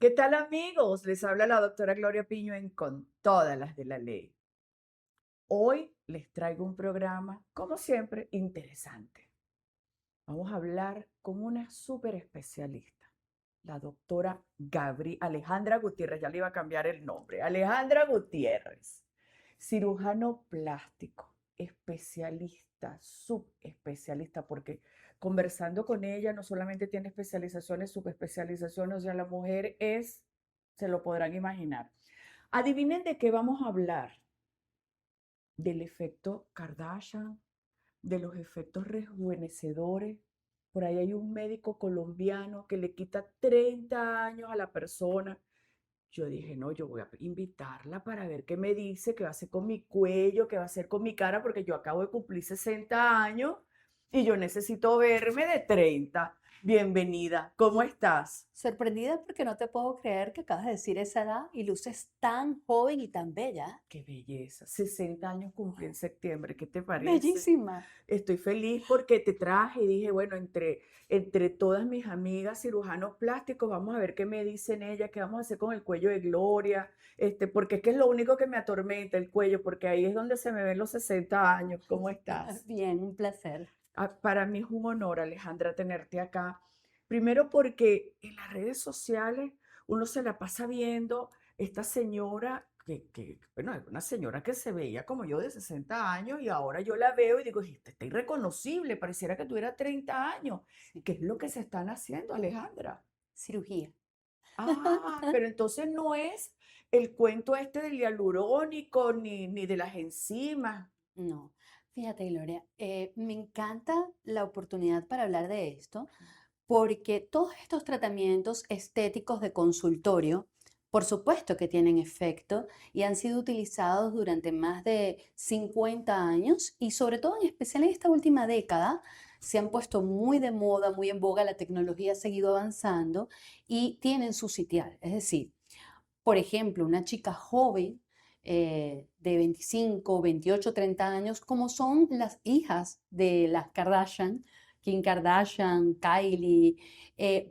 ¿Qué tal amigos? Les habla la doctora Gloria Piño en Con todas las de la ley. Hoy les traigo un programa, como siempre, interesante. Vamos a hablar con una súper especialista, la doctora Alejandra Gutiérrez, ya le iba a cambiar el nombre, Alejandra Gutiérrez, cirujano plástico, especialista, subespecialista, porque conversando con ella no solamente tiene especializaciones, subespecializaciones, o sea, la mujer es, se lo podrán imaginar. Adivinen de qué vamos a hablar, del efecto Kardashian, de los efectos rejuvenecedores. Por ahí hay un médico colombiano que le quita 30 años a la persona. Yo dije, no, yo voy a invitarla para ver qué me dice, qué va a hacer con mi cuello, qué va a hacer con mi cara, porque yo acabo de cumplir 60 años y yo necesito verme de 30. Bienvenida, ¿cómo estás? Sorprendida porque no te puedo creer que acabas de decir esa edad y luces tan joven y tan bella. Qué belleza, 60 años cumplí en septiembre, ¿qué te parece? Bellísima. Estoy feliz porque te traje y dije, bueno, entre todas mis amigas cirujanos plásticos, vamos a ver qué me dicen ellas, qué vamos a hacer con el cuello de Gloria, porque es que es lo único que me atormenta el cuello, porque ahí es donde se me ven los 60 años. ¿Cómo estás? Bien, un placer. Para mí es un honor, Alejandra, tenerte acá. Primero porque en las redes sociales uno se la pasa viendo esta señora bueno, es una señora que se veía como yo de 60 años y ahora yo la veo y digo, "Esta está irreconocible, pareciera que tuviera 30 años. Sí. ¿Qué es lo que se están haciendo, Alejandra? Cirugía. Ah, pero entonces no es el cuento este del hialurónico ni de las enzimas. No. Fíjate, Gloria, me encanta la oportunidad para hablar de esto porque todos estos tratamientos estéticos de consultorio, por supuesto que tienen efecto y han sido utilizados durante más de 50 años y sobre todo en especial en esta última década se han puesto muy de moda, muy en boga, la tecnología ha seguido avanzando y tienen su sitial. Es decir, por ejemplo, una chica joven de 25, 28, 30 años, como son las hijas de las Kardashian, Kim Kardashian, Kylie,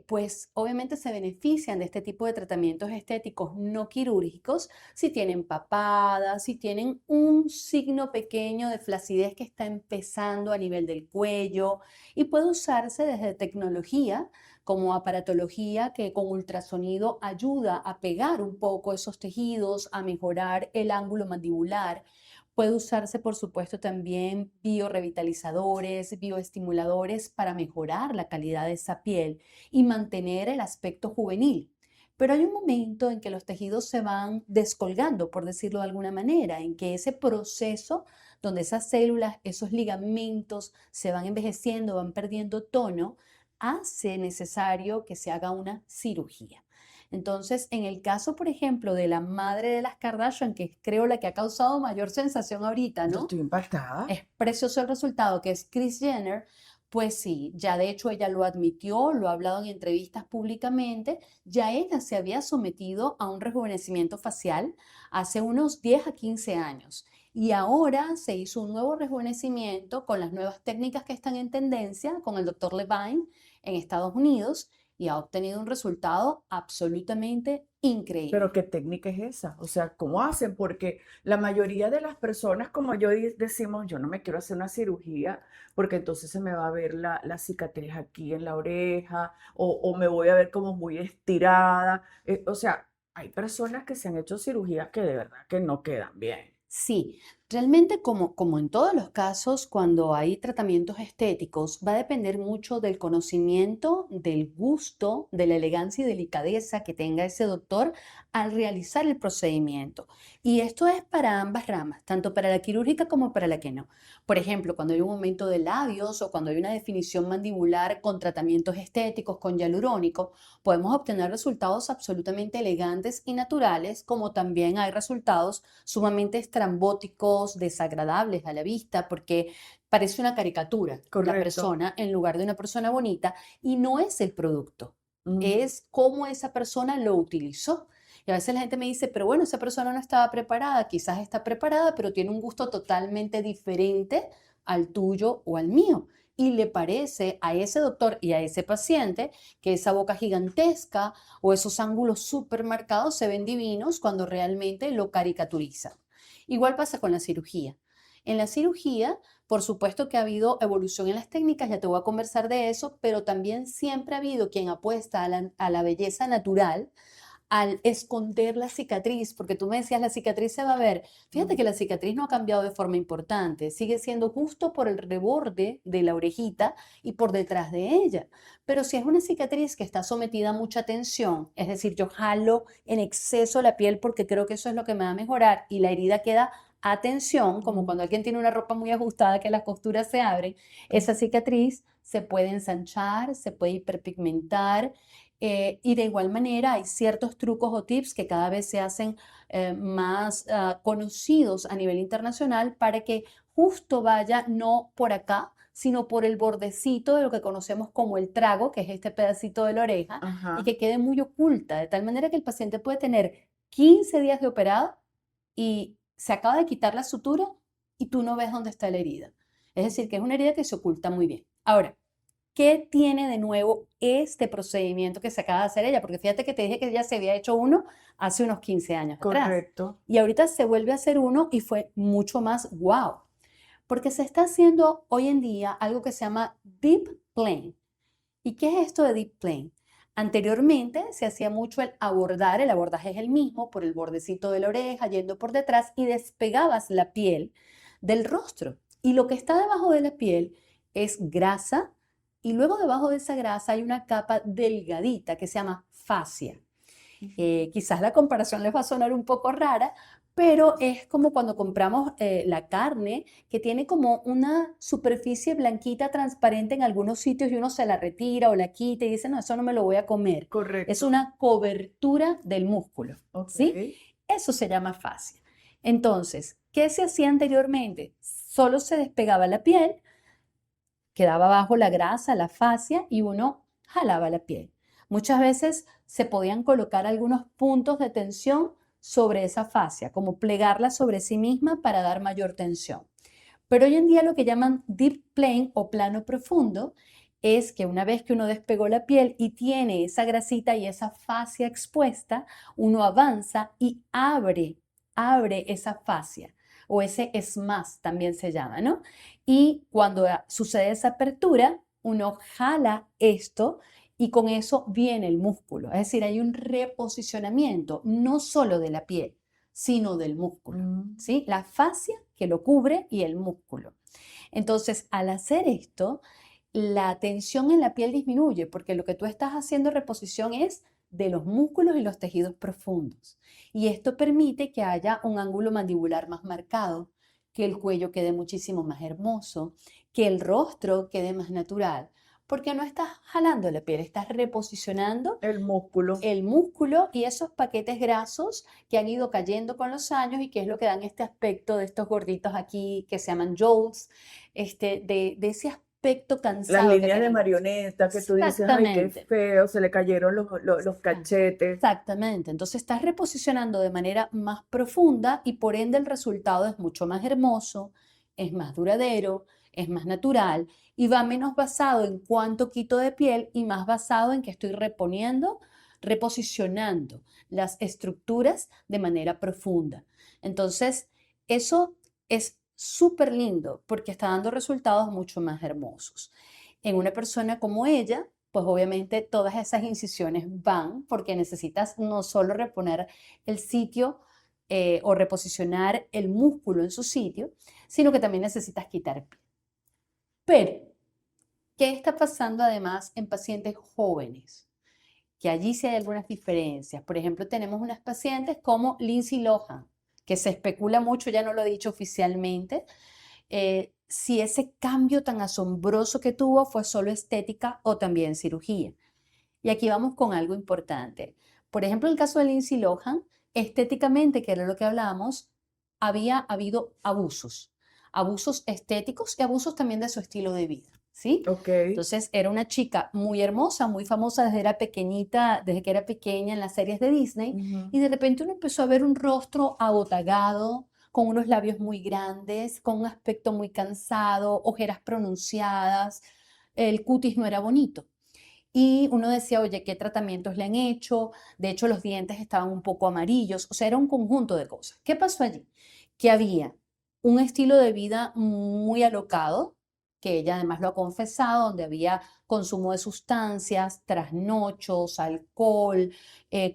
pues obviamente se benefician de este tipo de tratamientos estéticos no quirúrgicos si tienen papadas, si tienen un signo pequeño de flacidez que está empezando a nivel del cuello y puede usarse desde tecnología como aparatología que con ultrasonido ayuda a pegar un poco esos tejidos, a mejorar el ángulo mandibular. Puede usarse, por supuesto, también biorrevitalizadores, bioestimuladores para mejorar la calidad de esa piel y mantener el aspecto juvenil. Pero hay un momento en que los tejidos se van descolgando, por decirlo de alguna manera, en que ese proceso donde esas células, esos ligamentos se van envejeciendo, van perdiendo tono, hace necesario que se haga una cirugía. Entonces, en el caso, por ejemplo, de la madre de las Kardashian, que es creo la que ha causado mayor sensación ahorita, Yo ¿no? estoy impactada. Es precioso el resultado, que es Kris Jenner. Pues sí, ya de hecho ella lo admitió, lo ha hablado en entrevistas públicamente, ya ella se había sometido a un rejuvenecimiento facial hace unos 10 a 15 años y ahora se hizo un nuevo rejuvenecimiento con las nuevas técnicas que están en tendencia con el doctor Levine en Estados Unidos y ha obtenido un resultado absolutamente Pero increíble. ¿qué técnica es esa? O sea, ¿cómo hacen? Porque la mayoría de las personas, como yo decimos, yo no me quiero hacer una cirugía porque entonces se me va a ver la cicatriz aquí en la oreja o me voy a ver como muy estirada. O sea, hay personas que se han hecho cirugías que de verdad que no quedan bien. Sí, realmente como en todos los casos, cuando hay tratamientos estéticos, va a depender mucho del conocimiento, del gusto, de la elegancia y delicadeza que tenga ese doctor al realizar el procedimiento. Y esto es para ambas ramas, tanto para la quirúrgica como para la que no. Por ejemplo, cuando hay un aumento de labios o cuando hay una definición mandibular con tratamientos estéticos, con hialurónico, podemos obtener resultados absolutamente elegantes y naturales, como también hay resultados sumamente estrambóticos, desagradables a la vista, porque parece una caricatura la Correcto. persona en lugar de una persona bonita y no es el producto, Mm. es cómo esa persona lo utilizó. Y a veces la gente me dice, pero bueno, esa persona no estaba preparada, quizás está preparada, pero tiene un gusto totalmente diferente al tuyo o al mío. y le parece a ese doctor y a ese paciente que esa boca gigantesca o esos ángulos súper marcados se ven divinos cuando realmente lo caricaturizan. Igual pasa con la cirugía. En la cirugía, por supuesto que ha habido evolución en las técnicas, ya te voy a conversar de eso, pero también siempre ha habido quien apuesta a la belleza natural al esconder la cicatriz, porque tú me decías, la cicatriz se va a ver. Fíjate que la cicatriz no ha cambiado de forma importante, sigue siendo justo por el reborde de la orejita y por detrás de ella. Pero si es una cicatriz que está sometida a mucha tensión, es decir, yo jalo en exceso la piel porque creo que eso es lo que me va a mejorar y la herida queda a tensión, como cuando alguien tiene una ropa muy ajustada que las costuras se abren, esa cicatriz se puede ensanchar, se puede hiperpigmentar. Y de igual manera hay ciertos trucos o tips que cada vez se hacen más conocidos a nivel internacional para que justo vaya no por acá, sino por el bordecito de lo que conocemos como el trago, que es este pedacito de la oreja, y Ajá. que quede muy oculta, de tal manera que el paciente puede tener 15 días de operado y se acaba de quitar la sutura y tú no ves dónde está la herida. Es decir, que es una herida que se oculta muy bien. Ahora, ¿qué tiene de nuevo este procedimiento que se acaba de hacer ella? Porque fíjate que te dije que ella se había hecho uno hace unos 15 años atrás. Correcto. Y ahorita se vuelve a hacer uno y fue mucho más wow. Porque se está haciendo hoy en día algo que se llama deep plane. ¿Y qué es esto de deep plane? Anteriormente se hacía mucho el abordaje es el mismo, por el bordecito de la oreja, yendo por detrás y despegabas la piel del rostro. Y lo que está debajo de la piel es grasa y luego debajo de esa grasa hay una capa delgadita que se llama fascia. Quizás la comparación les va a sonar un poco rara, pero es como cuando compramos la carne que tiene como una superficie blanquita transparente en algunos sitios y uno se la retira o la quita y dice, no, eso no me lo voy a comer. Es Correcto. una cobertura del músculo, ¿sí? Ok. Eso se llama fascia. Entonces, ¿qué se hacía anteriormente? Solo se despegaba la piel, quedaba abajo la grasa, la fascia y uno jalaba la piel. Muchas veces se podían colocar algunos puntos de tensión sobre esa fascia, como plegarla sobre sí misma para dar mayor tensión. Pero hoy en día lo que llaman deep plane o plano profundo es que una vez que uno despegó la piel y tiene esa grasita y esa fascia expuesta, uno avanza y abre esa fascia o ese esmaz también se llama, ¿no? Y cuando sucede esa apertura, uno jala esto y con eso viene el músculo. Es decir, hay un reposicionamiento no solo de la piel, sino del músculo, ¿sí? La fascia que lo cubre y el músculo. Entonces, al hacer esto, la tensión en la piel disminuye porque lo que tú estás haciendo reposición es de los músculos y los tejidos profundos. Y esto permite que haya un ángulo mandibular más marcado, que el cuello quede muchísimo más hermoso, que el rostro quede más natural, porque no estás jalando la piel, estás reposicionando El músculo. el músculo y esos paquetes grasos que han ido cayendo con los años y que es lo que dan este aspecto de estos gorditos aquí que se llaman jolts, de ese aspecto Las cansado que líneas de tenemos. marioneta que tú dices, ay, qué Exactamente. feo, se le cayeron los cachetes. Exactamente, entonces estás reposicionando de manera más profunda y por ende el resultado es mucho más hermoso, es más duradero, es más natural y va menos basado en cuánto quito de piel y más basado en que estoy reponiendo, reposicionando las estructuras de manera profunda. Entonces, eso es súper lindo porque está dando resultados mucho más hermosos. En una persona como ella, pues obviamente todas esas incisiones van porque necesitas no solo reponer el sitio o reposicionar el músculo en su sitio, sino que también necesitas quitar piel. Pero, ¿qué está pasando además en pacientes jóvenes? Que allí sí hay algunas diferencias. Por ejemplo, tenemos unas pacientes como Lindsay Lohan, que se especula mucho, ya no lo he dicho oficialmente, si ese cambio tan asombroso que tuvo fue solo estética o también cirugía. Y aquí vamos con algo importante. Por ejemplo, en el caso de Lindsay Lohan, estéticamente, que era lo que hablábamos, había habido abusos estéticos y abusos también de su estilo de vida, ¿sí? Ok. Entonces, era una chica muy hermosa, muy famosa desde era pequeñita, desde que era pequeña en las series de Disney, Ujú. y de repente uno empezó a ver un rostro abotagado, con unos labios muy grandes, con un aspecto muy cansado, ojeras pronunciadas, el cutis no era bonito. Y uno decía, oye, ¿qué tratamientos le han hecho? De hecho, los dientes estaban un poco amarillos, o sea, era un conjunto de cosas. ¿Qué pasó allí? Que había un estilo de vida muy alocado, que ella además lo ha confesado, donde había consumo de sustancias, trasnochos, alcohol,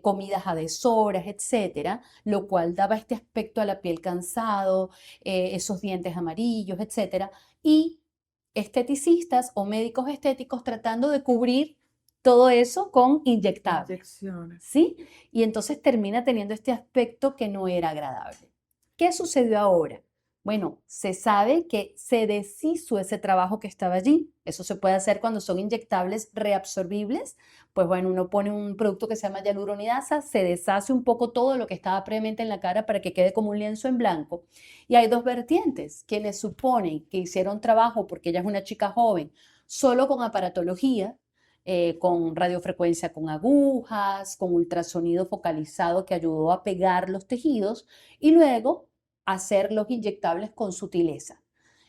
comidas a deshoras, etcétera, lo cual daba este aspecto a la piel cansado, esos dientes amarillos, etcétera, y esteticistas o médicos estéticos tratando de cubrir todo eso con inyectables, Inyecciones. ¿sí? Y entonces termina teniendo este aspecto que no era agradable. ¿Qué sucedió ahora? Bueno, se sabe que se deshizo ese trabajo que estaba allí. Eso se puede hacer cuando son inyectables reabsorbibles. Pues bueno, uno pone un producto que se llama hialuronidasa, se deshace un poco todo lo que estaba previamente en la cara para que quede como un lienzo en blanco. Y hay dos vertientes, quienes suponen que hicieron trabajo porque ella es una chica joven, solo con aparatología, con radiofrecuencia con agujas, con ultrasonido focalizado que ayudó a pegar los tejidos y luego hacer los inyectables con sutileza.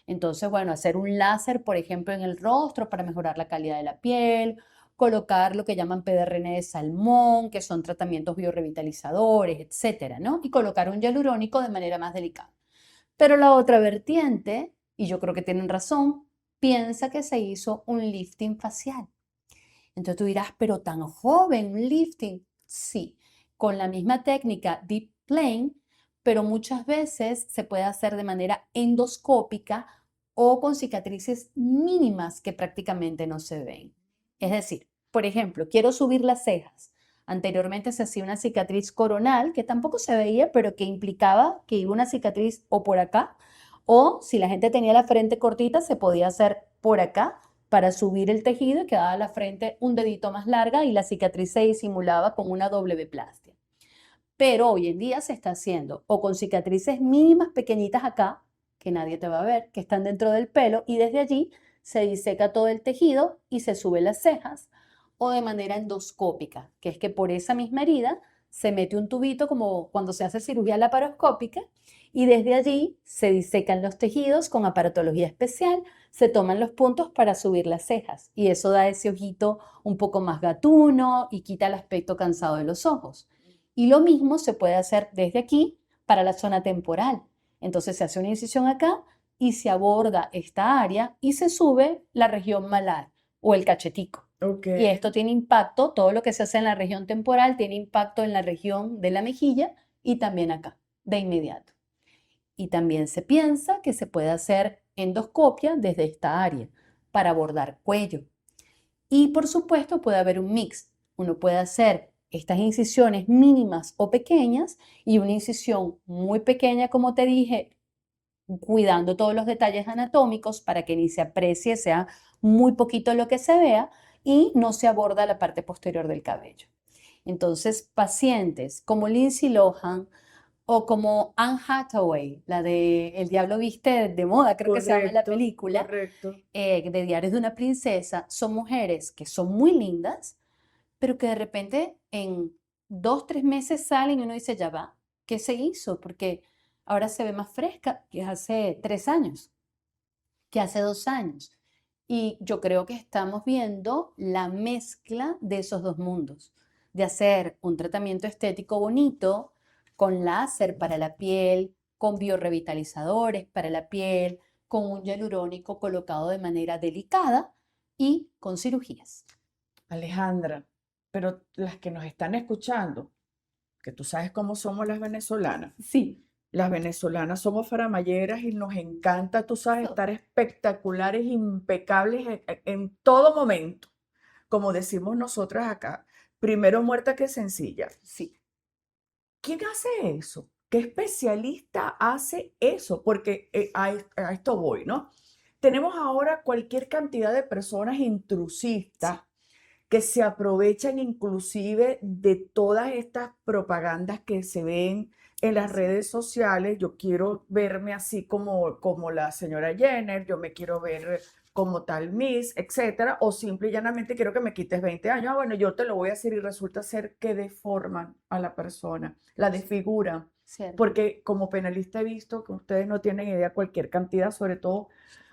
Entonces, bueno, hacer un láser, por ejemplo, en el rostro para mejorar la calidad de la piel, colocar lo que llaman PDRN de salmón, que son tratamientos biorrevitalizadores, etcétera, ¿no? Y colocar un hialurónico de manera más delicada. Pero la otra vertiente, y yo creo que tienen razón, piensa que se hizo un lifting facial. Entonces tú dirás, pero tan joven, un lifting. Sí, con la misma técnica Deep Plane, pero muchas veces se puede hacer de manera endoscópica o con cicatrices mínimas que prácticamente no se ven. Es decir, por ejemplo, quiero subir las cejas. Anteriormente se hacía una cicatriz coronal que tampoco se veía, pero que implicaba que iba una cicatriz o por acá, o si la gente tenía la frente cortita, se podía hacer por acá para subir el tejido y quedaba la frente un dedito más larga y la cicatriz se disimulaba con una doble plastia. Pero hoy en día se está haciendo o con cicatrices mínimas pequeñitas acá, que nadie te va a ver, que están dentro del pelo y desde allí se diseca todo el tejido y se suben las cejas, o de manera endoscópica, que es que por esa misma herida se mete un tubito como cuando se hace cirugía laparoscópica y desde allí se disecan los tejidos con aparatología especial, se toman los puntos para subir las cejas y eso da ese ojito un poco más gatuno y quita el aspecto cansado de los ojos. Y lo mismo se puede hacer desde aquí para la zona temporal. Entonces se hace una incisión acá y se aborda esta área y se sube la región malar o el cachetico. Ok. Y esto tiene impacto, todo lo que se hace en la región temporal tiene impacto en la región de la mejilla y también acá, de inmediato. Y también se piensa que se puede hacer endoscopia desde esta área para abordar cuello. Y por supuesto puede haber un mix. Uno puede hacer estas incisiones mínimas o pequeñas y una incisión muy pequeña, como te dije, cuidando todos los detalles anatómicos para que ni se aprecie, sea muy poquito lo que se vea y no se aborda la parte posterior del cabello. Entonces, pacientes como Lindsay Lohan o como Anne Hathaway, la de El Diablo Viste de Moda, creo que se llama la Correcto, película, correcto. de Diarios de una Princesa, son mujeres que son muy lindas, pero que de repente en 2, 3 meses salen y uno dice, ya va, ¿qué se hizo? Porque ahora se ve más fresca que hace 3 años, que hace 2 años. Y yo creo que estamos viendo la mezcla de esos dos mundos, de hacer un tratamiento estético bonito con láser para la piel, con biorrevitalizadores para la piel, con un hialurónico colocado de manera delicada y con cirugías. Alejandra, pero las que nos están escuchando, que tú sabes cómo somos las venezolanas. Sí, Las venezolanas somos faramayeras y nos encanta, tú sabes, eso. estar espectaculares, impecables en todo momento. Como decimos nosotras acá, primero muerta que sencilla. Sí. ¿Quién hace eso? ¿Qué especialista hace eso? Porque a esto voy, ¿no? Tenemos ahora cualquier cantidad de personas intrusistas que se aprovechan inclusive de todas estas propagandas que se ven en las Así. redes sociales. Yo quiero verme así como la señora Jenner, yo me quiero ver como tal Miss, etcétera, o simple y llanamente quiero que me quites 20 años. Ah, bueno, yo te lo voy a hacer y resulta ser que deforman a la persona, la desfiguran. cierto. Porque como penalista he visto que ustedes no tienen idea cualquier cantidad, sobre todo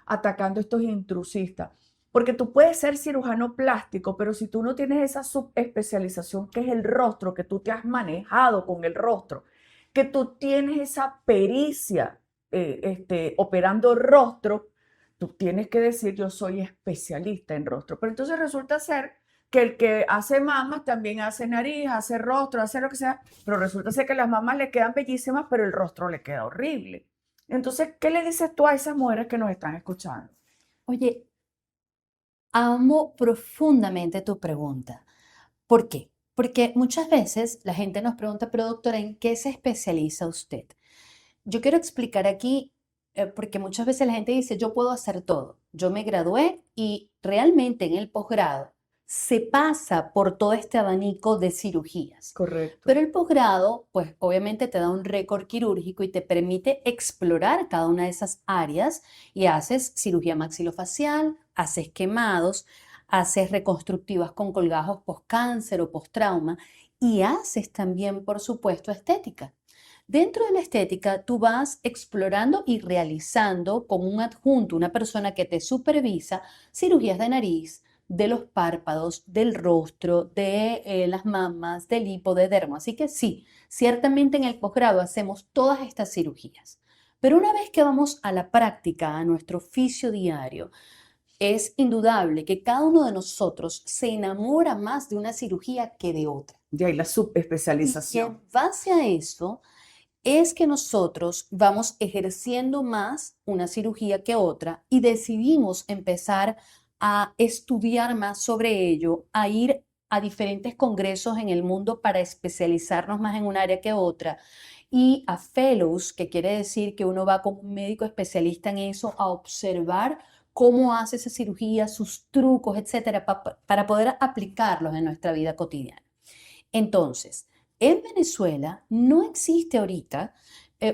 atacando a estos intrusistas. Porque tú puedes ser cirujano plástico, pero si tú no tienes esa subespecialización que es el rostro, que tú te has manejado con el rostro, que tú tienes esa pericia operando rostro, tú tienes que decir yo soy especialista en rostro. Pero entonces resulta ser que el que hace mamas también hace nariz, hace rostro, hace lo que sea, pero resulta ser que las mamas le quedan bellísimas, pero el rostro le queda horrible. Entonces, ¿qué le dices tú a esas mujeres que nos están escuchando? Oye, amo profundamente tu pregunta. ¿Por qué? Porque muchas veces la gente nos pregunta, pero doctora, ¿en qué se especializa usted? Yo quiero explicar aquí, porque muchas veces la gente dice, yo puedo hacer todo. Yo me gradué y realmente en el posgrado se pasa por todo este abanico de cirugías. Correcto. Pero el posgrado, pues obviamente te da un récord quirúrgico y te permite explorar cada una de esas áreas y haces cirugía maxilofacial, haces quemados, haces reconstructivas con colgajos post-cáncer o post-trauma y haces también, por supuesto, estética. Dentro de la estética, tú vas explorando y realizando con un adjunto, una persona que te supervisa, cirugías de nariz, de los párpados, del rostro, de las mamas, del hipo, de dermo. Así que sí, ciertamente en el posgrado hacemos todas estas cirugías. Pero una vez que vamos a la práctica, a nuestro oficio diario, es indudable que cada uno de nosotros se enamora más de una cirugía que de otra. De ahí la Y subespecialización. en base a eso, es que nosotros vamos ejerciendo más una cirugía que otra y decidimos empezar a estudiar más sobre ello, a ir a diferentes congresos en el mundo para especializarnos más en un área que otra y a fellows, que quiere decir que uno va con un médico especialista en eso a observar cómo hace esa cirugía, sus trucos, etcétera, para poder aplicarlos en nuestra vida cotidiana. Entonces, en Venezuela no existe ahorita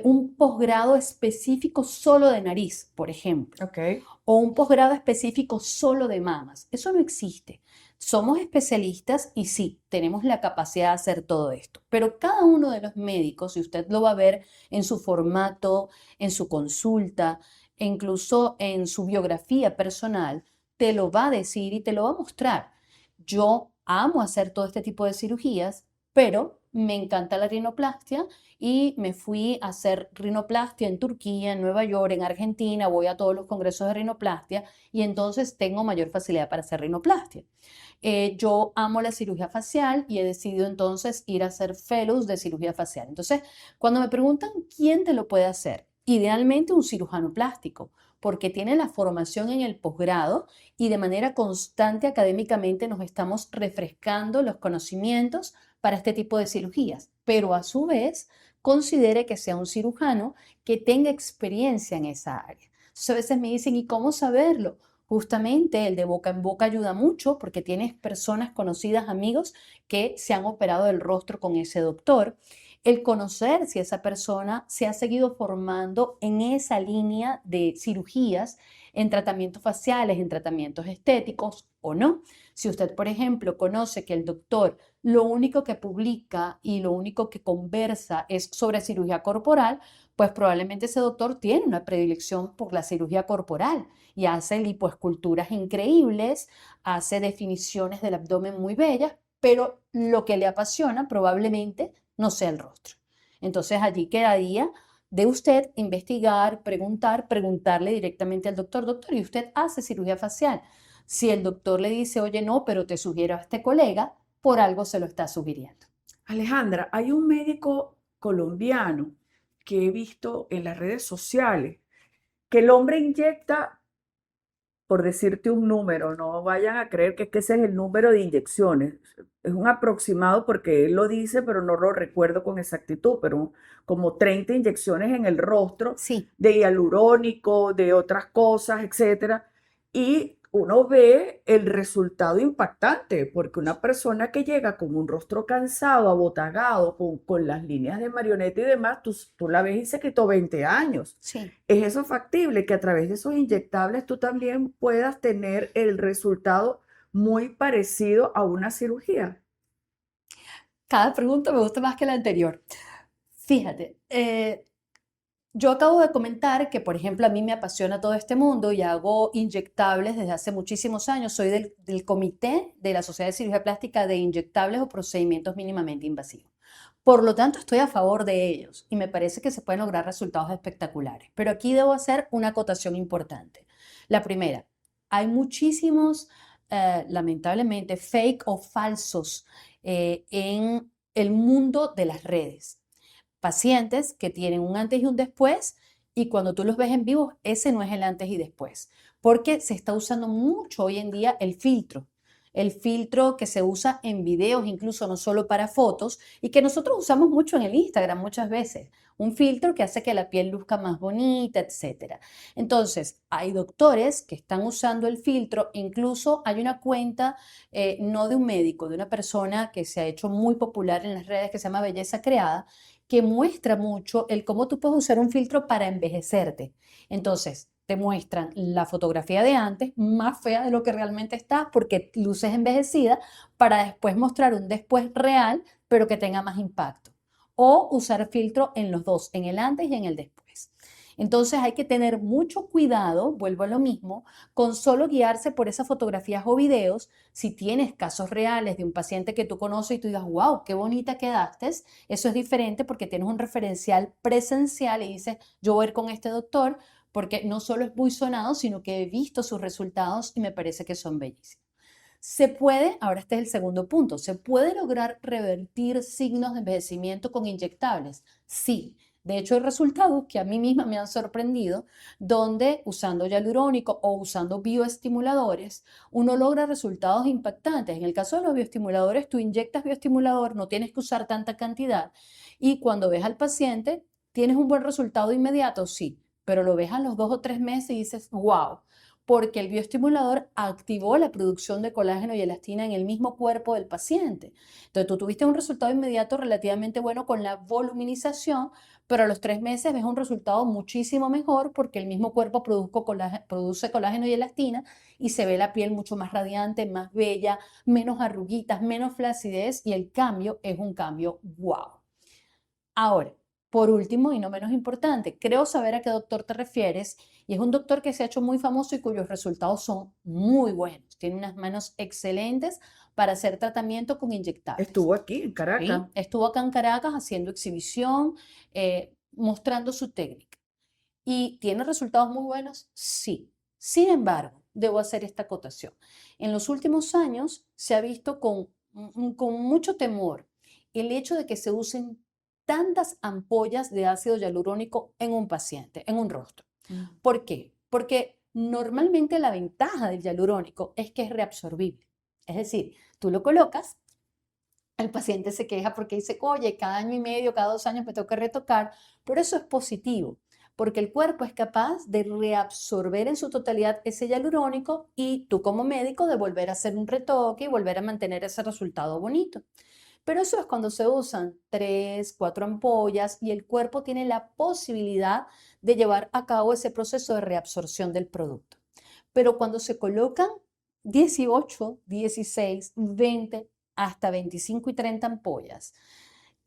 un posgrado específico solo de nariz, por ejemplo, Ok. o un posgrado específico solo de mamas. Eso no existe. Somos especialistas y sí, tenemos la capacidad de hacer todo esto, pero cada uno de los médicos, si usted lo va a ver en su formato, en su consulta, e incluso en su biografía personal, te lo va a decir y te lo va a mostrar. Yo amo hacer todo este tipo de cirugías, pero me encanta la rinoplastia y me fui a hacer rinoplastia en Turquía, en Nueva York, en Argentina, voy a todos los congresos de rinoplastia y entonces tengo mayor facilidad para hacer rinoplastia. Yo amo la cirugía facial y he decidido entonces ir a hacer fellows de cirugía facial. Entonces, cuando me preguntan quién te lo puede hacer, idealmente un cirujano plástico, porque tiene la formación en el posgrado y de manera constante académicamente nos estamos refrescando los conocimientos para este tipo de cirugías, pero a su vez considere que sea un cirujano que tenga experiencia en esa área. Entonces a veces me dicen, ¿y cómo saberlo? Justamente el de boca en boca ayuda mucho porque tienes personas conocidas, amigos que se han operado el rostro con ese doctor. El conocer si esa persona se ha seguido formando en esa línea de cirugías, en tratamientos faciales, en tratamientos estéticos o no. Si usted, por ejemplo, conoce que el doctor lo único que publica y lo único que conversa es sobre cirugía corporal, pues probablemente ese doctor tiene una predilección por la cirugía corporal y hace lipoesculturas increíbles, hace definiciones del abdomen muy bellas, pero lo que le apasiona probablemente no sea el rostro. Entonces allí quedaría de usted investigar, preguntar, preguntarle directamente al doctor, doctor, ¿y usted hace cirugía facial? Si el doctor le dice, oye, no, pero te sugiero a este colega, por algo se lo está sugiriendo. Alejandra, hay un médico colombiano que he visto en las redes sociales que el hombre inyecta, por decirte un número, no vayan a creer que ese es el número de inyecciones. Es un aproximado porque él lo dice, pero no lo recuerdo con exactitud, pero como 30 inyecciones en el rostro Sí, de hialurónico, de otras cosas, etcétera. Y uno ve el resultado impactante, porque una persona que llega con un rostro cansado, abotagado, con las líneas de marioneta y demás, tú la ves y se quitó 20 años. sí. ¿Es eso factible que a través de esos inyectables tú también puedas tener el resultado muy parecido a una cirugía? Cada pregunta me gusta más que la anterior. Fíjate, yo acabo de comentar que, por ejemplo, a mí me apasiona todo este mundo y hago inyectables desde hace muchísimos años. Soy del comité de la Sociedad de Cirugía Plástica de inyectables o procedimientos mínimamente invasivos. Por lo tanto, estoy a favor de ellos y me parece que se pueden lograr resultados espectaculares. Pero aquí debo hacer una acotación importante. La primera, hay muchísimos, lamentablemente, fake o falsos en el mundo de las redes. Pacientes que tienen un antes y un después y cuando tú los ves en vivo, ese no es el antes y después, porque se está usando mucho hoy en día el filtro que se usa en videos, incluso no solo para fotos, y que nosotros usamos mucho en el Instagram muchas veces, un filtro que hace que la piel luzca más bonita, etcétera. Entonces, hay doctores que están usando el filtro, incluso hay una cuenta, no de un médico, de una persona que se ha hecho muy popular en las redes que se llama Belleza Creada, que muestra mucho el cómo tú puedes usar un filtro para envejecerte. Entonces, te muestran la fotografía de antes, más fea de lo que realmente está, porque luces envejecida, para después mostrar un después real, pero que tenga más impacto. O usar filtro en los dos, en el antes y en el después. Entonces hay que tener mucho cuidado, vuelvo a lo mismo, con solo guiarse por esas fotografías o videos. Si tienes casos reales de un paciente que tú conoces y tú digas, wow, qué bonita quedaste, eso es diferente porque tienes un referencial presencial y dices, yo voy a ir con este doctor porque no solo es muy sonado, sino que he visto sus resultados y me parece que son bellísimos. Se puede, ahora este es el segundo punto, ¿se puede lograr revertir signos de envejecimiento con inyectables? Sí. De hecho, hay resultados que a mí misma me han sorprendido, donde usando hialurónico o usando bioestimuladores, uno logra resultados impactantes. En el caso de los bioestimuladores, tú inyectas bioestimulador, no tienes que usar tanta cantidad y cuando ves al paciente, ¿tienes un buen resultado inmediato? Sí, pero lo ves a los 2 o 3 meses y dices, wow, porque el bioestimulador activó la producción de colágeno y elastina en el mismo cuerpo del paciente. Entonces, tú tuviste un resultado inmediato relativamente bueno con la voluminización, pero a los 3 meses ves un resultado muchísimo mejor porque el mismo cuerpo produce colágeno y elastina y se ve la piel mucho más radiante, más bella, menos arruguitas, menos flacidez y el cambio es un cambio wow. Ahora, por último y no menos importante, creo saber a qué doctor te refieres y es un doctor que se ha hecho muy famoso y cuyos resultados son muy buenos. Tiene unas manos excelentes para hacer tratamiento con inyectables. Estuvo aquí en Caracas. ¿Sí? Estuvo acá en Caracas haciendo exhibición, mostrando su técnica. ¿Y tiene resultados muy buenos? Sí. Sin embargo, debo hacer esta acotación. En los últimos años se ha visto con mucho temor el hecho de que se usen tantas ampollas de ácido hialurónico en un paciente, en un rostro. ¿Por qué? Porque normalmente la ventaja del hialurónico es que es reabsorbible. Es decir, tú lo colocas, el paciente se queja porque dice, oye, cada año y medio, cada 2 años me tengo que retocar, pero eso es positivo, porque el cuerpo es capaz de reabsorber en su totalidad ese hialurónico y tú como médico de volver a hacer un retoque y volver a mantener ese resultado bonito. Pero eso es cuando se usan 3, 4 ampollas y el cuerpo tiene la posibilidad de llevar a cabo ese proceso de reabsorción del producto. Pero cuando se colocan 18, 16, 20, hasta 25 y 30 ampollas,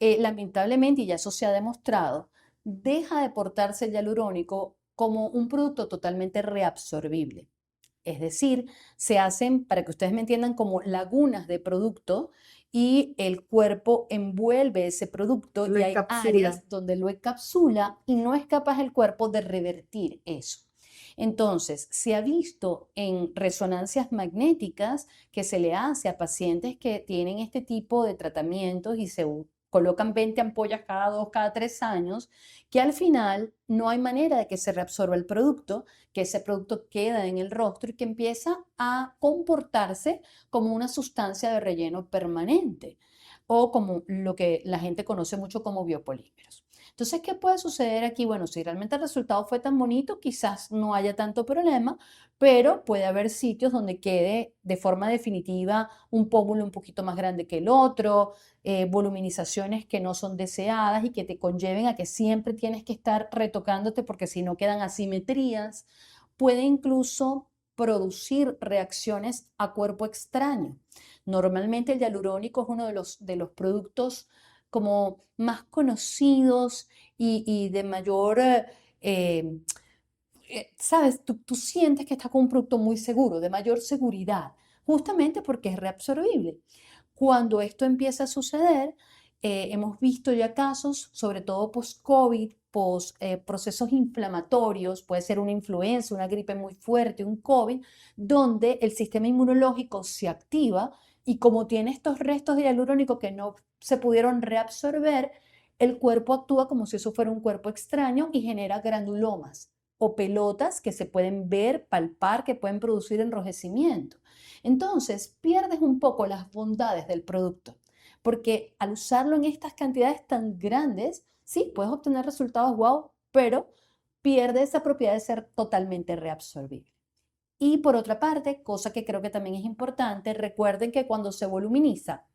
lamentablemente, y ya eso se ha demostrado, deja de portarse el hialurónico como un producto totalmente reabsorbible. Es decir, se hacen, para que ustedes me entiendan, como lagunas de producto y el cuerpo envuelve ese producto Lo y hay encapsula. áreas donde lo encapsula y no es capaz el cuerpo de revertir eso. Entonces, se ha visto en resonancias magnéticas que se le hace a pacientes que tienen este tipo de tratamientos y se colocan 20 ampollas cada 2, cada 3 años, que al final no hay manera de que se reabsorba el producto, que ese producto queda en el rostro y que empieza a comportarse como una sustancia de relleno permanente o como lo que la gente conoce mucho como biopolímeros. Entonces, ¿qué puede suceder aquí? Bueno, si realmente el resultado fue tan bonito, quizás no haya tanto problema, pero puede haber sitios donde quede de forma definitiva un pómulo un poquito más grande que el otro, voluminizaciones que no son deseadas y que te conlleven a que siempre tienes que estar retocándote porque si no quedan asimetrías. Puede incluso producir reacciones a cuerpo extraño. Normalmente el hialurónico es uno de los productos como más conocidos y de mayor, eh, ¿sabes? Tú sientes que estás con un producto muy seguro, de mayor seguridad, justamente porque es reabsorbible. Cuando esto empieza a suceder, hemos visto ya casos, sobre todo post-COVID, procesos inflamatorios, puede ser una influenza, una gripe muy fuerte, un COVID, donde el sistema inmunológico se activa y como tiene estos restos de hialurónico que no se pudieron reabsorber, el cuerpo actúa como si eso fuera un cuerpo extraño y genera granulomas o pelotas que se pueden ver, palpar, que pueden producir enrojecimiento. Entonces, pierdes un poco las bondades del producto, porque al usarlo en estas cantidades tan grandes, sí, puedes obtener resultados wow, pero pierde esa propiedad de ser totalmente reabsorbible. Y por otra parte, cosa que creo que también es importante, recuerden que cuando se voluminiza,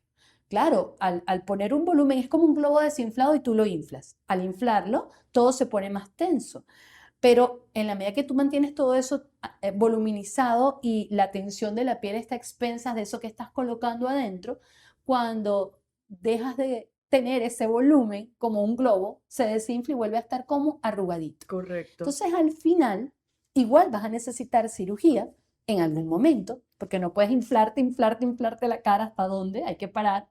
claro, al poner un volumen es como un globo desinflado y tú lo inflas. Al inflarlo, todo se pone más tenso. Pero en la medida que tú mantienes todo eso voluminizado y la tensión de la piel está a expensas de eso que estás colocando adentro, cuando dejas de tener ese volumen como un globo, se desinfla y vuelve a estar como arrugadito. Correcto. Entonces, al final, igual vas a necesitar cirugía en algún momento, porque no puedes inflarte la cara hasta dónde, hay que parar.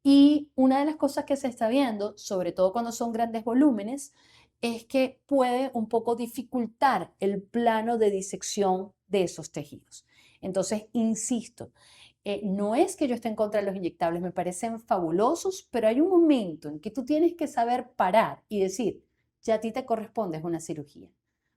Y una de las cosas que se está viendo, sobre todo cuando son grandes volúmenes, es que puede un poco dificultar el plano de disección de esos tejidos. Entonces, insisto, no es que yo esté en contra de los inyectables, me parecen fabulosos, pero hay un momento en que tú tienes que saber parar y decir, ya a ti te corresponde una cirugía.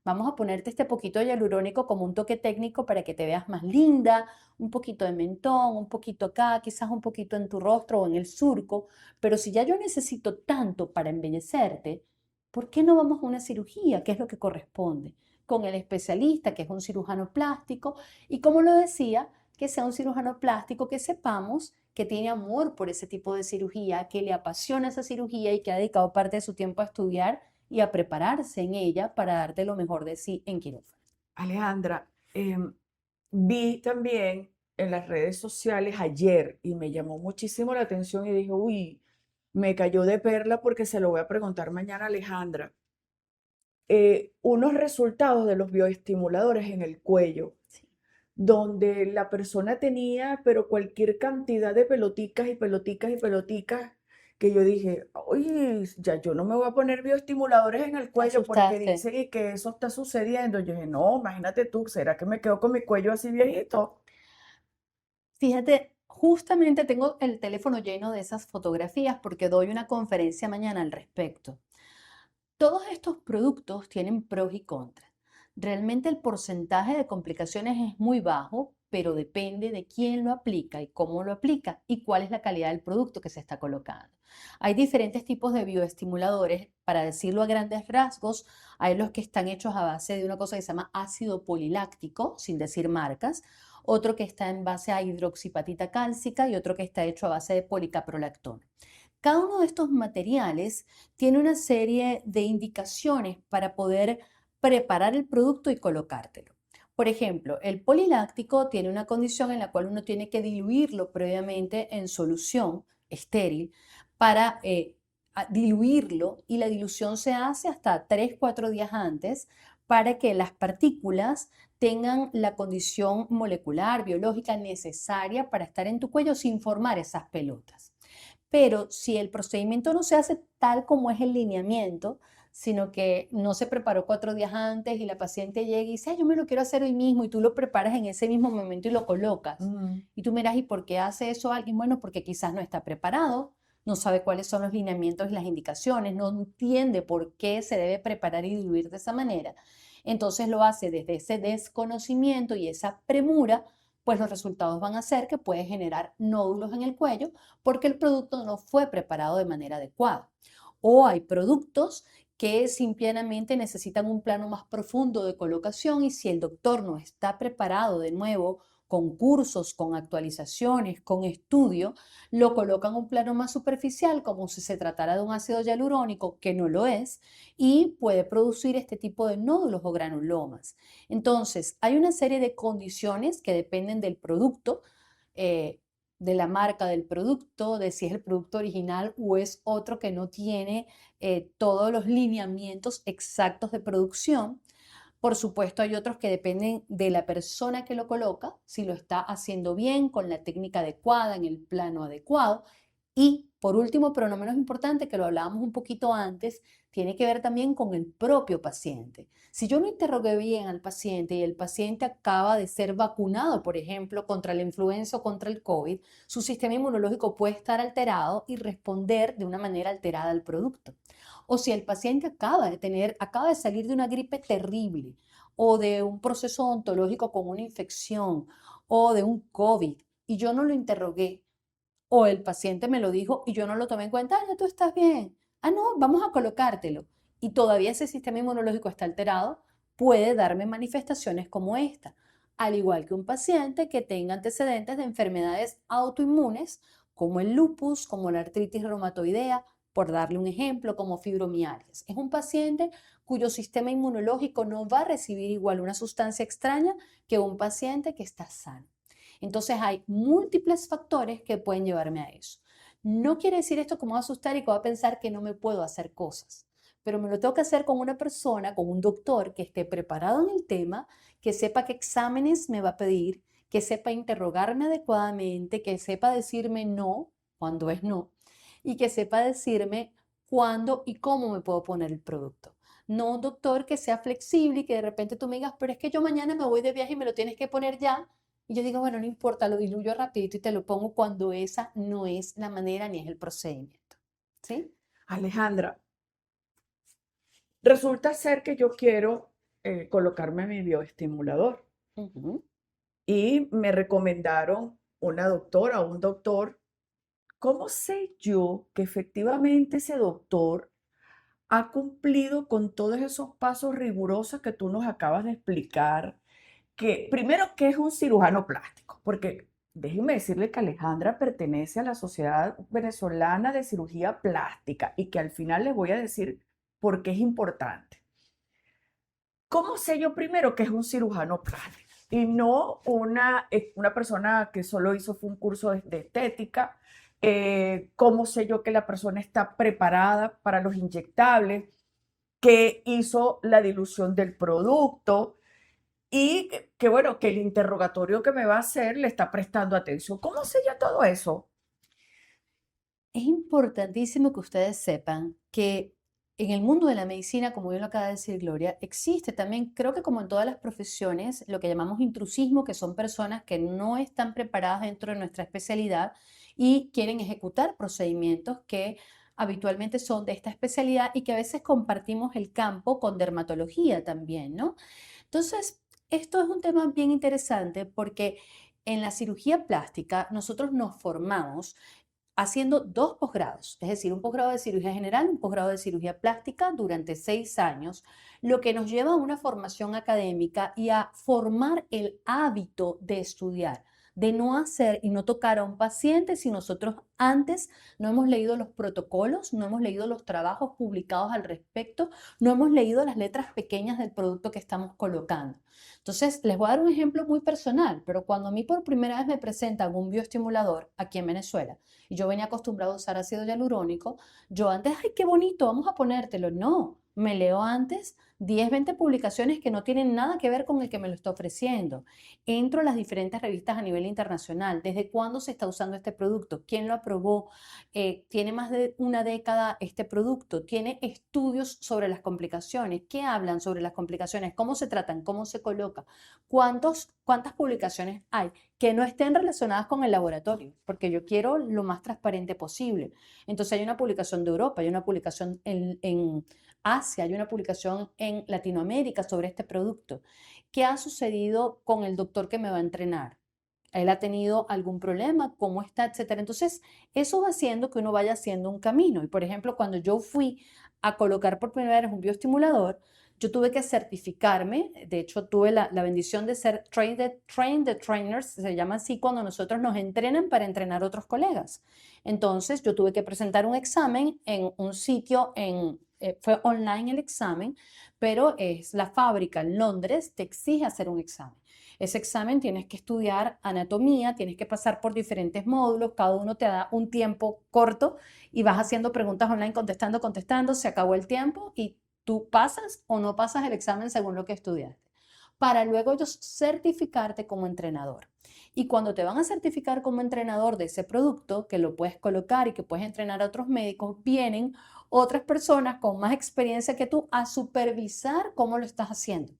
Vamos a ponerte este poquito de hialurónico como un toque técnico para que te veas más linda, un poquito de mentón, un poquito acá, quizás un poquito en tu rostro o en el surco, pero si ya yo necesito tanto para embellecerte, ¿por qué no vamos a una cirugía? ¿Qué es lo que corresponde? Con el especialista, que es un cirujano plástico, y como lo decía, que sea un cirujano plástico que sepamos que tiene amor por ese tipo de cirugía, que le apasiona esa cirugía y que ha dedicado parte de su tiempo a estudiar y a prepararse en ella para darte lo mejor de sí en quirófano. Alejandra, vi también en las redes sociales ayer y me llamó muchísimo la atención y dije, uy, me cayó de perla porque se lo voy a preguntar mañana a Alejandra. Unos resultados de los bioestimuladores en el cuello, Sí. donde la persona tenía, pero cualquier cantidad de peloticas y peloticas y peloticas, que yo dije, oye, ya yo no me voy a poner bioestimuladores en el Te cuello porque asustaste. dicen y que eso está sucediendo. Yo dije, no, imagínate tú, ¿será que me quedo con mi cuello así viejito? Fíjate, justamente tengo el teléfono lleno de esas fotografías porque doy una conferencia mañana al respecto. Todos estos productos tienen pros y contras. Realmente el porcentaje de complicaciones es muy bajo, pero depende de quién lo aplica y cómo lo aplica y cuál es la calidad del producto que se está colocando. Hay diferentes tipos de bioestimuladores, para decirlo a grandes rasgos, hay los que están hechos a base de una cosa que se llama ácido poliláctico, sin decir marcas, otro que está en base a hidroxipatita cálcica y otro que está hecho a base de policaprolactona. Cada uno de estos materiales tiene una serie de indicaciones para poder preparar el producto y colocártelo. Por ejemplo, el poliláctico tiene una condición en la cual uno tiene que diluirlo previamente en solución estéril para diluirlo y la dilución se hace hasta 3-4 días antes para que las partículas tengan la condición molecular, biológica necesaria para estar en tu cuello sin formar esas pelotas. Pero si el procedimiento no se hace tal como es el lineamiento, sino que no se preparó 4 días antes y la paciente llega y dice, "Ay, yo me lo quiero hacer hoy mismo", y tú lo preparas en ese mismo momento y lo colocas. Mm, Y tú miras, ¿y por qué hace eso alguien? Bueno, porque quizás no está preparado, no sabe cuáles son los lineamientos y las indicaciones, no entiende por qué se debe preparar y diluir de esa manera. Entonces lo hace desde ese desconocimiento y esa premura, pues los resultados van a ser que puede generar nódulos en el cuello porque el producto no fue preparado de manera adecuada. O hay productos que simplemente necesitan un plano más profundo de colocación y si el doctor no está preparado de nuevo con cursos, con actualizaciones, con estudio, lo colocan un plano más superficial como si se tratara de un ácido hialurónico, que no lo es, y puede producir este tipo de nódulos o granulomas. Entonces, hay una serie de condiciones que dependen del producto. eh, de la marca del producto, de si es el producto original o es otro que no tiene todos los lineamientos exactos de producción. Por supuesto, hay otros que dependen de la persona que lo coloca, si lo está haciendo bien, con la técnica adecuada, en el plano adecuado. Y por último, pero no menos importante, que lo hablábamos un poquito antes, tiene que ver también con el propio paciente. Si yo no interrogué bien al paciente y el paciente acaba de ser vacunado, por ejemplo, contra la influenza o contra el COVID, su sistema inmunológico puede estar alterado y responder de una manera alterada al producto. O si el paciente acaba de salir de una gripe terrible o de un proceso odontológico con una infección o de un COVID y yo no lo interrogué o el paciente me lo dijo y yo no lo tomé en cuenta, ya tú estás bien. Ah, no, vamos a colocártelo. Y todavía ese sistema inmunológico está alterado, puede darme manifestaciones como esta. Al igual que un paciente que tenga antecedentes de enfermedades autoinmunes, como el lupus, como la artritis reumatoidea, por darle un ejemplo, como fibromialgias. Es un paciente cuyo sistema inmunológico no va a recibir igual una sustancia extraña que un paciente que está sano. Entonces hay múltiples factores que pueden llevarme a eso. No quiere decir esto que me va a asustar y que va a pensar que no me puedo hacer cosas, pero me lo tengo que hacer con una persona, con un doctor que esté preparado en el tema, que sepa qué exámenes me va a pedir, que sepa interrogarme adecuadamente, que sepa decirme no cuando es no y que sepa decirme cuándo y cómo me puedo poner el producto. No un doctor que sea flexible y que de repente tú me digas, pero es que yo mañana me voy de viaje y me lo tienes que poner ya. Y yo digo, bueno, no importa, lo diluyo rapidito y te lo pongo cuando esa no es la manera ni es el procedimiento. ¿Sí? Alejandra, resulta ser que yo quiero colocarme mi bioestimulador Ujú. y me recomendaron una doctora o un doctor. ¿Cómo sé yo que efectivamente ese doctor ha cumplido con todos esos pasos rigurosos que tú nos acabas de explicar? Que primero, que es un cirujano plástico, porque déjeme decirle que Alejandra pertenece a la Sociedad Venezolana de Cirugía Plástica y que al final les voy a decir por qué es importante. ¿Cómo sé yo primero que es un cirujano plástico y no una persona que solo hizo fue un curso de estética? ¿Cómo sé yo que la persona está preparada para los inyectables? Que hizo la dilución del producto y bueno, que el interrogatorio que me va a hacer le está prestando atención. ¿Cómo sé yo todo eso? Es importantísimo que ustedes sepan que en el mundo de la medicina, como bien lo acaba de decir Gloria, existe también, creo que como en todas las profesiones, lo que llamamos intrusismo, que son personas que no están preparadas dentro de nuestra especialidad y quieren ejecutar procedimientos que habitualmente son de esta especialidad y que a veces compartimos el campo con dermatología también, ¿no? Entonces, esto es un tema bien interesante porque en la cirugía plástica nosotros nos formamos haciendo dos posgrados, es decir, un posgrado de cirugía general, un posgrado de cirugía plástica durante 6 años, lo que nos lleva a una formación académica y a formar el hábito de estudiar, de no hacer y no tocar a un paciente si nosotros antes no hemos leído los protocolos, no hemos leído los trabajos publicados al respecto, no hemos leído las letras pequeñas del producto que estamos colocando. Entonces, les voy a dar un ejemplo muy personal, pero cuando a mí por primera vez me presentan un bioestimulador aquí en Venezuela, y yo venía acostumbrado a usar ácido hialurónico, yo antes, ay, qué bonito, vamos a ponértelo. No, me leo antes 10, 20 publicaciones que no tienen nada que ver con el que me lo está ofreciendo. Entro a las diferentes revistas a nivel internacional. ¿Desde cuándo se está usando este producto? ¿Quién lo aprobó? ¿Tiene más de una década este producto? ¿Tiene estudios sobre las complicaciones? ¿Qué hablan sobre las complicaciones? ¿Cómo se tratan? ¿Cómo se coloca? ¿Cuántas publicaciones hay que no estén relacionadas con el laboratorio? Porque yo quiero lo más transparente posible. Entonces hay una publicación de Europa, hay una publicación en Asia, hay una publicación en Latinoamérica sobre este producto. ¿Qué ha sucedido con el doctor que me va a entrenar? ¿Él ha tenido algún problema? ¿Cómo está? Etcétera. Entonces, eso va haciendo que uno vaya haciendo un camino. Y, por ejemplo, cuando yo fui a colocar por primera vez un bioestimulador, yo tuve que certificarme. De hecho, tuve la bendición de ser train the trainers, se llama así cuando nosotros nos entrenan para entrenar a otros colegas. Entonces, yo tuve que presentar un examen en un sitio fue online el examen, pero es la fábrica en Londres, te exige hacer un examen. Ese examen tienes que estudiar anatomía, tienes que pasar por diferentes módulos, cada uno te da un tiempo corto y vas haciendo preguntas online, contestando, se acabó el tiempo y tú pasas o no pasas el examen según lo que estudiaste, para luego ellos certificarte como entrenador. Y cuando te van a certificar como entrenador de ese producto, que lo puedes colocar y que puedes entrenar a otros médicos, vienen otras personas con más experiencia que tú a supervisar cómo lo estás haciendo,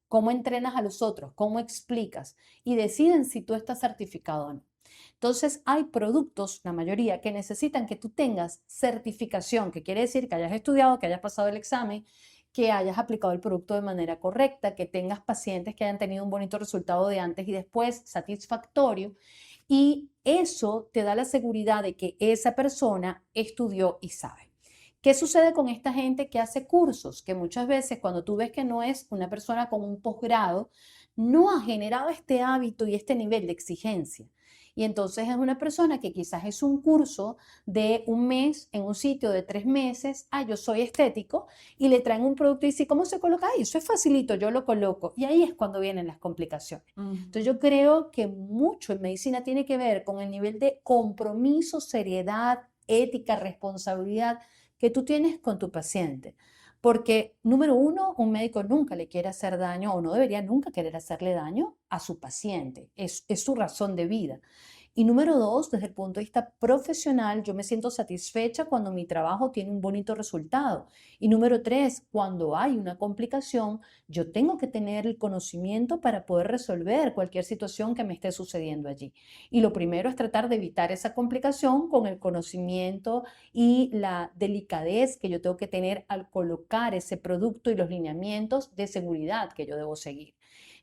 cómo entrenas a los otros, cómo explicas y deciden si tú estás certificado o no. Entonces, hay productos, la mayoría, que necesitan que tú tengas certificación, que quiere decir que hayas estudiado, que hayas pasado el examen, que hayas aplicado el producto de manera correcta, que tengas pacientes que hayan tenido un bonito resultado de antes y después, satisfactorio. Y eso te da la seguridad de que esa persona estudió y sabe. ¿Qué sucede con esta gente que hace cursos? Que muchas veces cuando tú ves que no es una persona con un posgrado, no ha generado este hábito y este nivel de exigencia. Y entonces es una persona que quizás es un curso de un mes en un sitio de 3 meses. Ah, yo soy estético y le traen un producto y dice, ¿cómo se coloca? Ay, eso es facilito, yo lo coloco. Y ahí es cuando vienen las complicaciones. Entonces yo creo que mucho en medicina tiene que ver con el nivel de compromiso, seriedad, ética, responsabilidad que tú tienes con tu paciente. Porque, número uno, un médico nunca le quiere hacer daño o no debería nunca querer hacerle daño a su paciente. Es su razón de vida. Y número dos, desde el punto de vista profesional, yo me siento satisfecha cuando mi trabajo tiene un bonito resultado. Y número tres, cuando hay una complicación, yo tengo que tener el conocimiento para poder resolver cualquier situación que me esté sucediendo allí. Y lo primero es tratar de evitar esa complicación con el conocimiento y la delicadez que yo tengo que tener al colocar ese producto y los lineamientos de seguridad que yo debo seguir.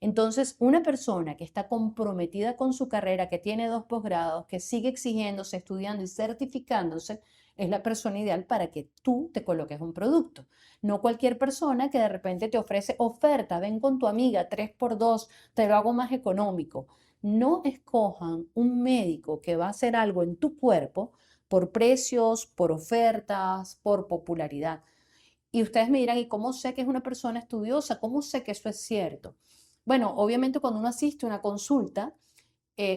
Entonces, una persona que está comprometida con su carrera, que tiene 2 posgrados, que sigue exigiéndose, estudiando y certificándose, es la persona ideal para que tú te coloques un producto. No cualquier persona que de repente te ofrece oferta, ven con tu amiga 3x2, te lo hago más económico. No escojan un médico que va a hacer algo en tu cuerpo por precios, por ofertas, por popularidad. Y ustedes me dirán, ¿y cómo sé que es una persona estudiosa? ¿Cómo sé que eso es cierto? Bueno, obviamente cuando uno asiste a una consulta,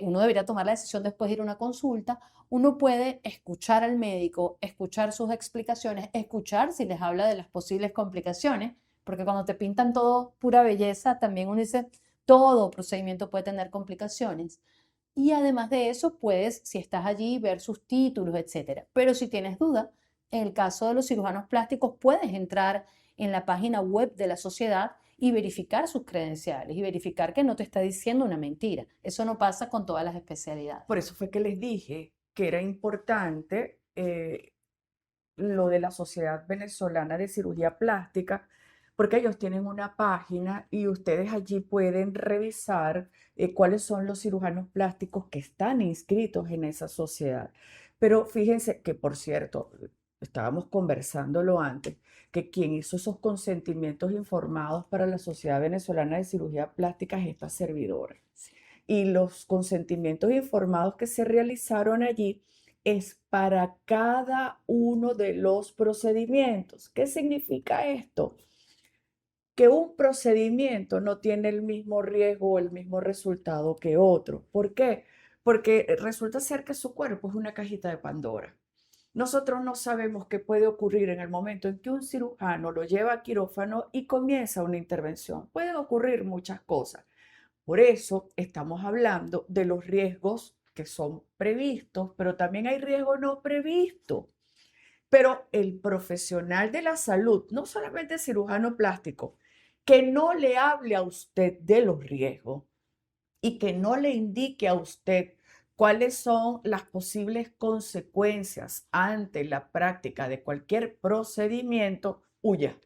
uno debería tomar la decisión después de ir a una consulta, uno puede escuchar al médico, escuchar sus explicaciones, escuchar si les habla de las posibles complicaciones, porque cuando te pintan todo pura belleza, también uno dice, todo procedimiento puede tener complicaciones. Y además de eso, puedes, si estás allí, ver sus títulos, etcétera. Pero si tienes duda, en el caso de los cirujanos plásticos, puedes entrar en la página web de la sociedad y verificar sus credenciales y verificar que no te está diciendo una mentira. Eso no pasa con todas las especialidades. Por eso fue que les dije que era importante lo de la Sociedad Venezolana de Cirugía Plástica, porque ellos tienen una página y ustedes allí pueden revisar cuáles son los cirujanos plásticos que están inscritos en esa sociedad. Pero fíjense que, por cierto, estábamos conversándolo antes, que quien hizo esos consentimientos informados para la Sociedad Venezolana de Cirugía Plástica es esta servidora. Y los consentimientos informados que se realizaron allí es para cada uno de los procedimientos. ¿Qué significa esto? Que un procedimiento no tiene el mismo riesgo o el mismo resultado que otro. ¿Por qué? Porque resulta ser que su cuerpo es una cajita de Pandora. Nosotros no sabemos qué puede ocurrir en el momento en que un cirujano lo lleva a quirófano y comienza una intervención. Pueden ocurrir muchas cosas. Por eso estamos hablando de los riesgos que son previstos, pero también hay riesgos no previstos. Pero el profesional de la salud, no solamente el cirujano plástico, que no le hable a usted de los riesgos y que no le indique a usted cuáles son las posibles consecuencias ante la práctica de cualquier procedimiento, huya,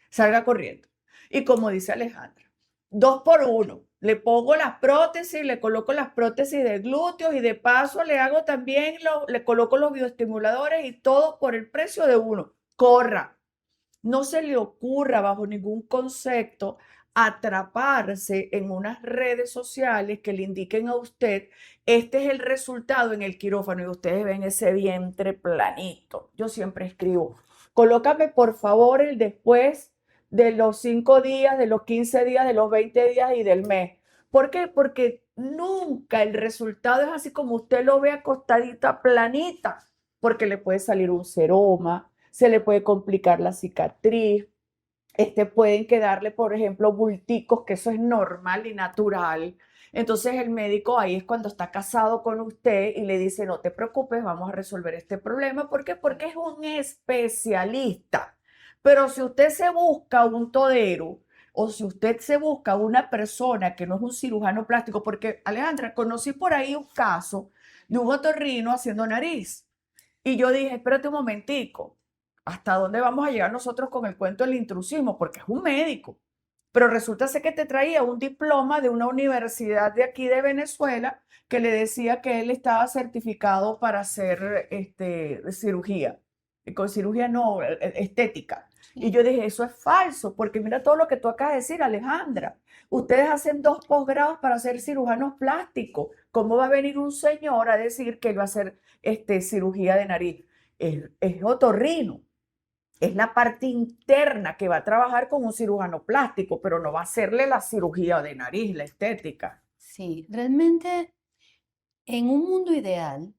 salga corriendo. Y como dice Alejandra, 2 por 1. Le pongo las prótesis, le coloco las prótesis de glúteos y de paso le hago también, le coloco los bioestimuladores y todo por el precio de uno. Corra. No se le ocurra bajo ningún concepto atraparse en unas redes sociales que le indiquen a usted, este es el resultado en el quirófano y ustedes ven ese vientre planito. Yo siempre escribo, Colócame, por favor, el después de los 5 días, de los 15 días, de los 20 días y del mes. ¿Por qué? Porque nunca el resultado es así como usted lo ve acostadita, planita, porque le puede salir un seroma, se le puede complicar la cicatriz, pueden quedarle, por ejemplo, bulticos, que eso es normal y natural. Entonces el médico ahí es cuando está casado con usted y le dice, no te preocupes, vamos a resolver este problema. ¿Por qué? Porque es un especialista. Pero si usted se busca un todero o si usted se busca una persona que no es un cirujano plástico, porque Alejandra, conocí por ahí un caso de un otorrino haciendo nariz. Y yo dije, espérate un momentico, ¿hasta dónde vamos a llegar nosotros con el cuento del intrusismo? Porque es un médico. Pero resulta ser que te traía un diploma de una universidad de aquí de Venezuela que le decía que él estaba certificado para hacer cirugía. Con cirugía no, estética. Y Sí. yo dije, eso es falso, porque mira todo lo que tú acabas de decir, Alejandra. Ustedes hacen 2 posgrados para ser cirujanos plásticos. ¿Cómo va a venir un señor a decir que él va a hacer cirugía de nariz? Es otorrino. Es la parte interna que va a trabajar con un cirujano plástico, pero no va a hacerle la cirugía de nariz, la estética. Sí, realmente en un mundo ideal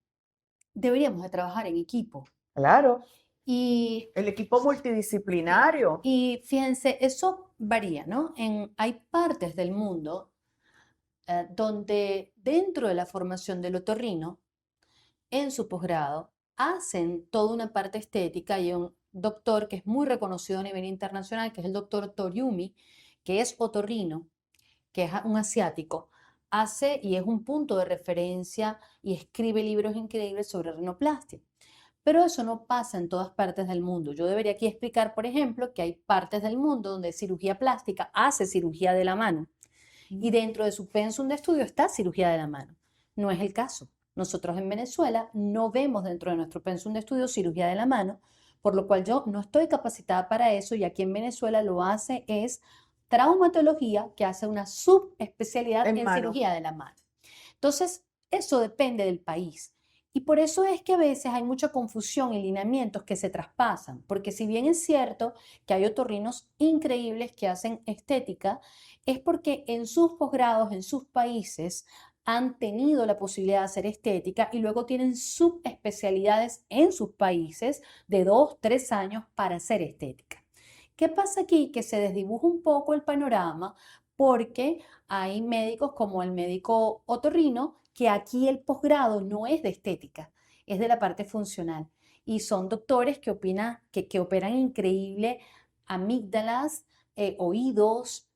deberíamos de trabajar en equipo. Claro, Y, el equipo multidisciplinario. y fíjense, eso varía, ¿no? Hay partes del mundo donde dentro de la formación del otorrino, en su posgrado, hacen toda una parte estética y un doctor que es muy reconocido a nivel internacional, que es el doctor Toriumi, que es otorrino, que es un asiático, hace y es un punto de referencia y escribe libros increíbles sobre rinoplastia. Pero eso no pasa en todas partes del mundo. Yo debería aquí explicar, por ejemplo, que hay partes del mundo donde cirugía plástica hace cirugía de la mano y dentro de su pensum de estudio está cirugía de la mano. No es el caso. Nosotros en Venezuela no vemos dentro de nuestro pensum de estudio cirugía de la mano, por lo cual yo no estoy capacitada para eso y aquí en Venezuela lo hace es traumatología, que hace una subespecialidad En en mano. cirugía de la mano. Entonces, eso depende del país. Y por eso es que a veces hay mucha confusión y lineamientos que se traspasan, porque si bien es cierto que hay otorrinos increíbles que hacen estética, es porque en sus posgrados, en sus países, han tenido la posibilidad de hacer estética y luego tienen subespecialidades en sus países de 2, 3 años para hacer estética. ¿Qué pasa aquí? Que se desdibuja un poco el panorama porque hay médicos como el médico otorrino que aquí el posgrado no es de estética, es de la parte funcional. Y son doctores que operan increíble amígdalas, oídos,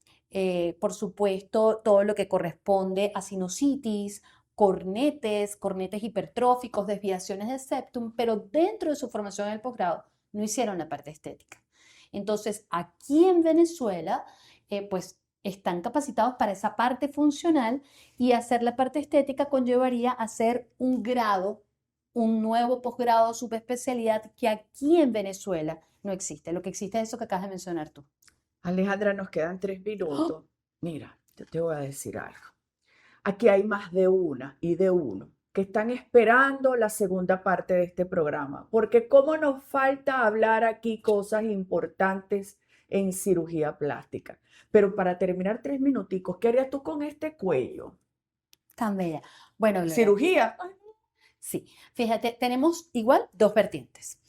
por supuesto, todo lo que corresponde a sinusitis, cornetes hipertróficos, desviaciones de septum, pero dentro de su formación en el posgrado no hicieron la parte estética. Entonces, aquí en Venezuela, pues están capacitados para esa parte funcional y hacer la parte estética conllevaría a hacer un grado, un nuevo posgrado, subespecialidad que aquí en Venezuela no existe. Lo que existe es eso que acabas de mencionar tú. Alejandra, nos quedan 3 ¡Oh! minutos. Mira, yo te voy a decir algo. Aquí hay más de una y de uno que están esperando la segunda parte de este programa, porque cómo nos falta hablar aquí cosas importantes en cirugía plástica. Pero para terminar 3 minuticos, ¿qué harías tú con este cuello? Tan bella. Bueno, Gloria, Cirugía. sí, fíjate, tenemos igual dos vertientes.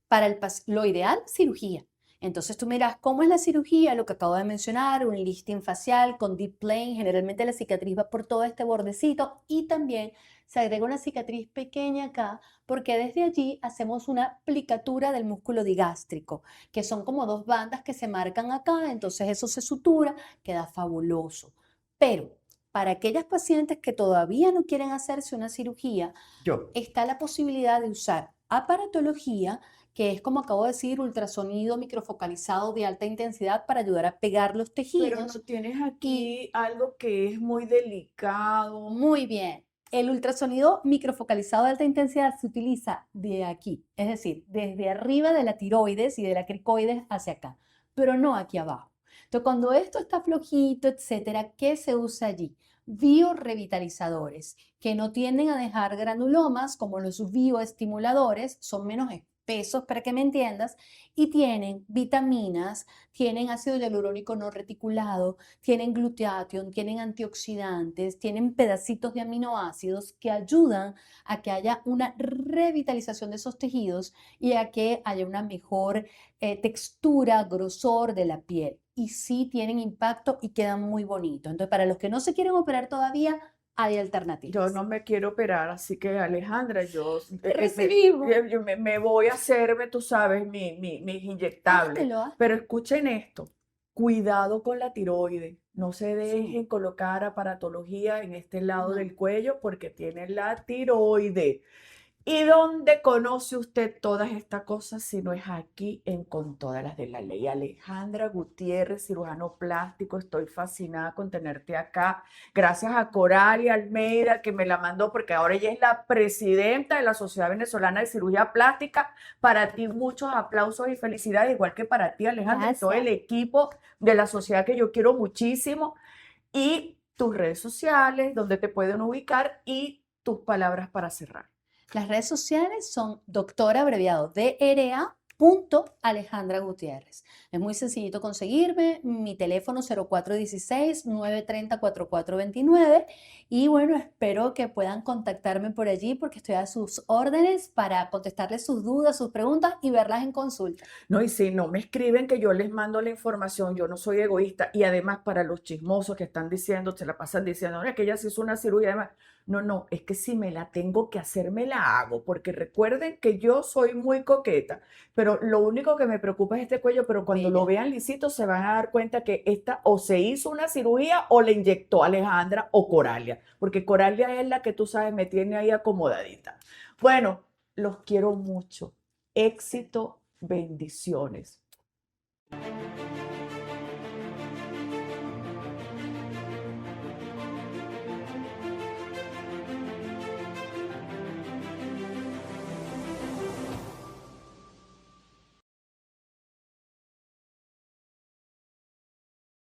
Para lo ideal, cirugía. Entonces tú miras cómo es la cirugía, lo que acabo de mencionar, un lifting facial con deep plane, generalmente la cicatriz va por todo este bordecito y también se agrega una cicatriz pequeña acá porque desde allí hacemos una aplicatura del músculo digástrico, que son como dos bandas que se marcan acá, entonces eso se sutura, queda fabuloso. Pero para aquellas pacientes que todavía no quieren hacerse una cirugía, Yo. está la posibilidad de usar aparatología, que es como acabo de decir, ultrasonido microfocalizado de alta intensidad para ayudar a pegar los Pero no tejidos. tienes Y aquí algo que es muy delicado. muy bien, el ultrasonido microfocalizado de alta intensidad se utiliza de aquí, es decir, desde arriba de la tiroides y de la cricoides hacia acá, pero no aquí abajo. Entonces, cuando esto está flojito, etcétera, ¿qué se usa allí? Biorrevitalizadores que no tienden a dejar granulomas como los bioestimuladores, son menos pesos para que me entiendas, y tienen vitaminas, tienen ácido hialurónico no reticulado, tienen glutatión, tienen antioxidantes, tienen pedacitos de aminoácidos que ayudan a que haya una revitalización de esos tejidos y a que haya una mejor textura, grosor de la piel. Y sí tienen impacto y quedan muy bonitos. Entonces, para los que no se quieren operar todavía, hay Yo alternativas. no me quiero operar, así que Alejandra, Te recibimos. yo me voy a hacerme, tú sabes, mis inyectables. Háztelo, Pero háztelo. escuchen esto, cuidado con la tiroides. No se Sí, dejen colocar aparatología en este lado no. del cuello porque tienen la tiroides. ¿Y dónde conoce usted todas estas cosas si no es aquí en Con Todas las de la Ley? Alejandra Gutiérrez, cirujano plástico, estoy fascinada con tenerte acá. Gracias a Coralia Almeida que me la mandó porque ahora ella es la presidenta de la Sociedad Venezolana de Cirugía Plástica. Para ti muchos aplausos y felicidades, igual que para ti Alejandra y todo el Gracias. equipo de la sociedad que yo quiero muchísimo. Y tus redes sociales, donde te pueden ubicar y tus palabras para cerrar. Las redes sociales son doctora abreviado DRA. Punto Alejandra Gutiérrez. Es muy sencillito conseguirme, mi teléfono 0416-930-4429 y bueno, espero que puedan contactarme por allí porque estoy a sus órdenes para contestarles sus dudas, sus preguntas y verlas en consulta. No, y si no me escriben que yo les mando la información, yo no soy egoísta. Y además para los chismosos que están diciendo, se la pasan diciendo, no, es que ella se hizo una cirugía. Además, no, no, es que si me la tengo que hacer, me la hago. Porque recuerden que yo soy muy coqueta, pero lo único que me preocupa es este cuello, pero cuando lo Bella. vean lisito se van a dar cuenta que esta o se hizo una cirugía o le inyectó Alejandra o Coralia. Porque Coralia es la que tú sabes, me tiene ahí acomodadita. Bueno, los quiero mucho. Éxito, bendiciones.